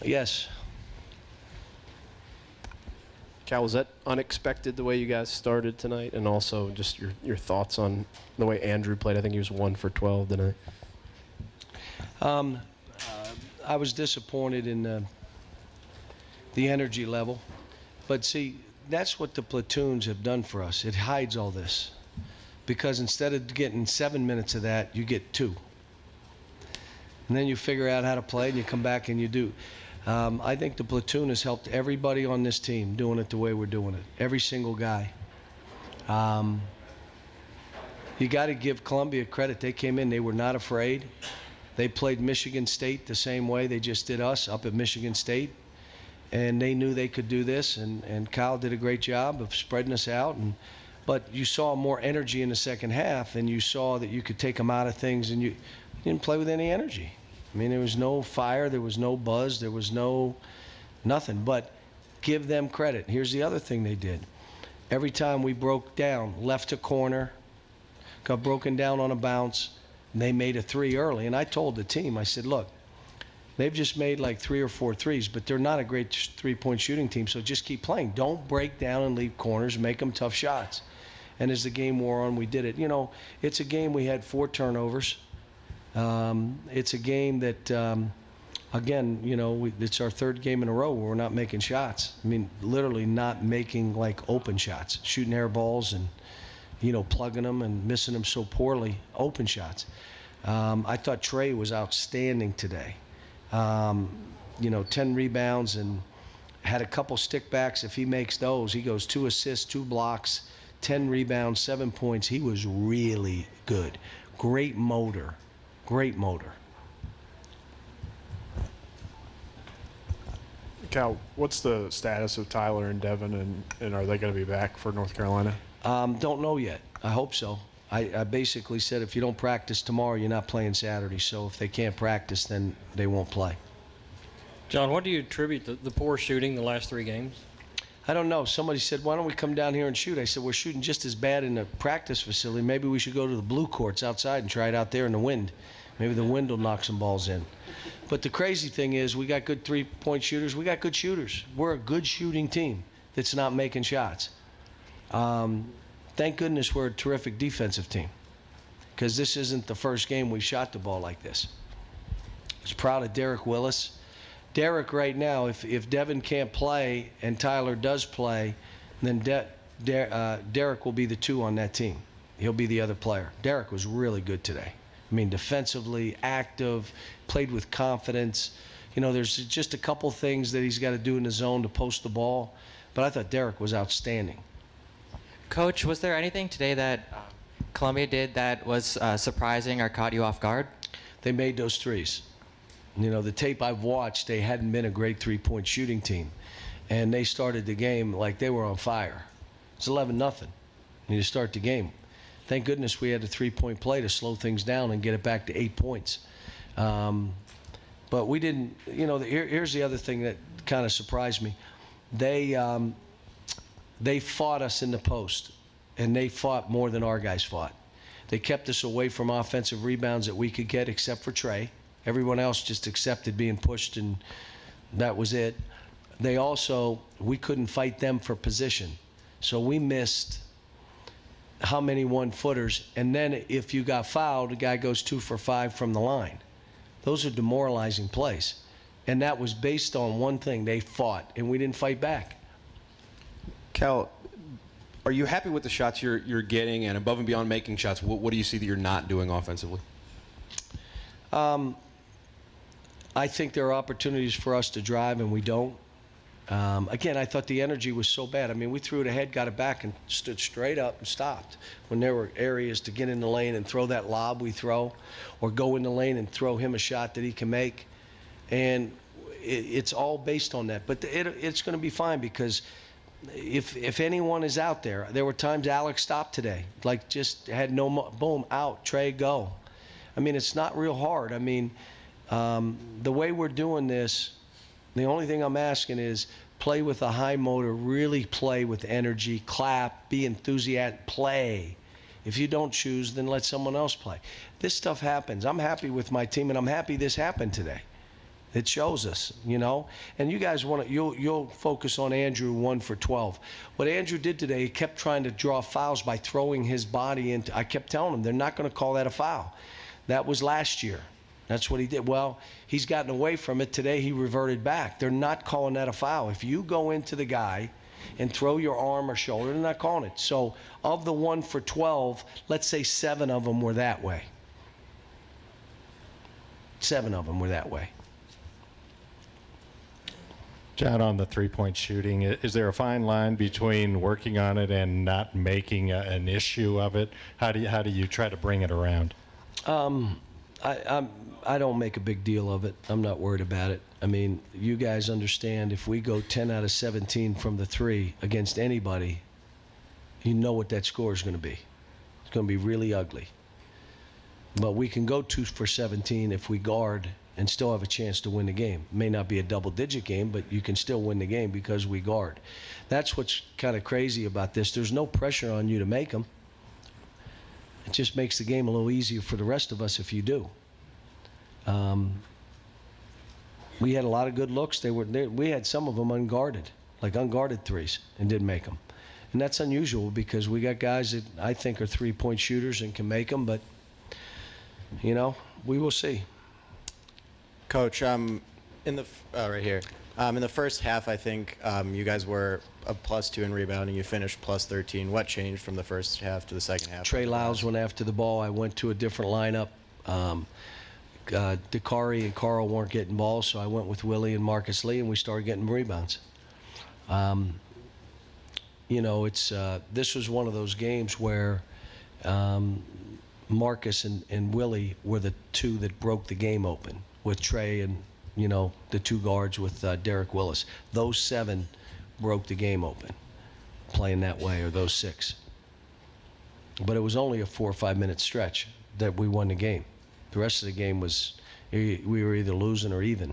Yes. Cal, was that unexpected the way you guys started tonight? And also just your thoughts on the way Andrew played? I think he was 1 for 12 tonight. I was disappointed in the energy level. But see, that's what the platoons have done for us. It hides all this. Because instead of getting 7 minutes of that, you get 2. And then you figure out how to play and you come back and you do. I think the platoon has helped everybody on this team doing it the way we're doing it. Every single guy. You got to give Columbia credit. They came in, they were not afraid. They played Michigan State the same way they just did us up at Michigan State. And they knew they could do this. And Kyle did a great job of spreading us out. But you saw more energy in the second half, and you saw that you could take them out of things, and you didn't play with any energy. I mean, there was no fire, there was no buzz, there was nothing. But give them credit. Here's the other thing they did. Every time we broke down, left to corner, got broken down on a bounce, and they made a 3 early. And I told the team, I said, look, they've just made like 3 or 4 threes, but they're not a great 3-point shooting team, so just keep playing. Don't break down and leave corners, make them tough shots. And as the game wore on, we did it. You know, it's a game we had 4 turnovers. It's a game that, again, you know, it's our 3rd game in a row where we're not making shots. I mean, literally not making, like, open shots. Shooting air balls and, you know, plugging them and missing them so poorly. Open shots. I thought Trey was outstanding today. You know, 10 rebounds and had a couple stickbacks. If he makes those, he goes 2 assists, 2 blocks, 10 rebounds, 7 points. He was really good. Great motor. Great motor. Cal, what's the status of Tyler and Devin, and are they going to be back for North Carolina? Don't know yet. I hope so. I basically said if you don't practice tomorrow, you're not playing Saturday. So if they can't practice, then they won't play. John, what do you attribute the poor shooting the last 3 games? I don't know. Somebody said, why don't we come down here and shoot? I said, we're shooting just as bad in the practice facility. Maybe we should go to the blue courts outside and try it out there in the wind. Maybe the wind will knock some balls in. But the crazy thing is we got good 3-point shooters. We got good shooters. We're a good shooting team that's not making shots. Thank goodness we're a terrific defensive team, because this isn't the first game we've shot the ball like this. I was proud of Derek Willis. Derek right now, if Devin can't play and Tyler does play, then Derek will be the 2 on that team. He'll be the other player. Derek was really good today. I mean, defensively, active, played with confidence. You know, there's just a couple things that he's got to do in the zone to post the ball, but I thought Derek was outstanding. Coach, was there anything today that Columbia did that was surprising or caught you off guard? They made those threes. You know, the tape I've watched, they hadn't been a great 3-point shooting team. And they started the game like they were on fire. It's 11-0. You just start the game. Thank goodness we had a 3-point play to slow things down and get it back to 8 points. But we didn't, you know, here's the other thing that kind of surprised me. They fought us in the post, and they fought more than our guys fought. They kept us away from offensive rebounds that we could get, except for Trey. Everyone else just accepted being pushed, and that was it. They also, we couldn't fight them for position. So we missed how many 1-footers, and then if you got fouled, the guy goes 2 for 5 from the line. Those are demoralizing plays. And that was based on one thing. They fought, and we didn't fight back. Cal, are you happy with the shots you're getting, and above and beyond making shots, what do you see that you're not doing offensively? I think there are opportunities for us to drive, and we don't. Again, I thought the energy was so bad. I mean, we threw it ahead, got it back, and stood straight up and stopped. When there were areas to get in the lane and throw that lob we throw, or go in the lane and throw him a shot that he can make. And it's all based on that. But it's going to be fine, because if anyone is out there, there were times Alex stopped today, like just had no, boom, out, Trey, go. I mean, it's not real hard. I mean, the way we're doing this, the only thing I'm asking is play with a high motor, really play with energy, clap, be enthusiastic, play. If you don't choose, then let someone else play. This stuff happens. I'm happy with my team, and I'm happy this happened today. It shows us, you know. And you guys want to, you'll focus on Andrew 1 for 12. What Andrew did today, he kept trying to draw fouls by throwing his body into. I kept telling him they're not going to call that a foul. That was last year. That's what he did. Well, he's gotten away from it. Today he reverted back. They're not calling that a foul. If you go into the guy and throw your arm or shoulder, they're not calling it. So of the 1 for 12, let's say 7 of them were that way. 7 of them were that way. John, on the three-point shooting, is there a fine line between working on it and not making an issue of it? How do you try to bring it around? I don't make a big deal of it. I'm not worried about it. I mean, you guys understand if we go 10 out of 17 from the 3 against anybody, you know what that score is going to be. It's going to be really ugly. But we can go 2 for 17 if we guard and still have a chance to win the game. It may not be a double-digit game, but you can still win the game because we guard. That's what's kind of crazy about this. There's no pressure on you to make them. It just makes the game a little easier for the rest of us if you do. We had a lot of good looks. We had some of them unguarded, like unguarded threes, and didn't make them. And that's unusual because we got guys that I think are three-point shooters and can make them, but, you know, we will see. Coach, right here. In the first half, I think you guys were a +2 in rebounding. You finished +13. What changed from the first half to the second half? Trey Lyles went after the ball. I went to a different lineup. Dakari and Carl weren't getting balls, so I went with Willie and Marcus Lee, and we started getting rebounds. You know, this was one of those games where Marcus and Willie were the 2 that broke the game open, with Trey and, you know, the 2 guards with Derek Willis. Those 7 broke the game open, playing that way, or those 6. But it was only a 4 or 5 minute stretch that we won the game. The rest of the game was, we were either losing or even.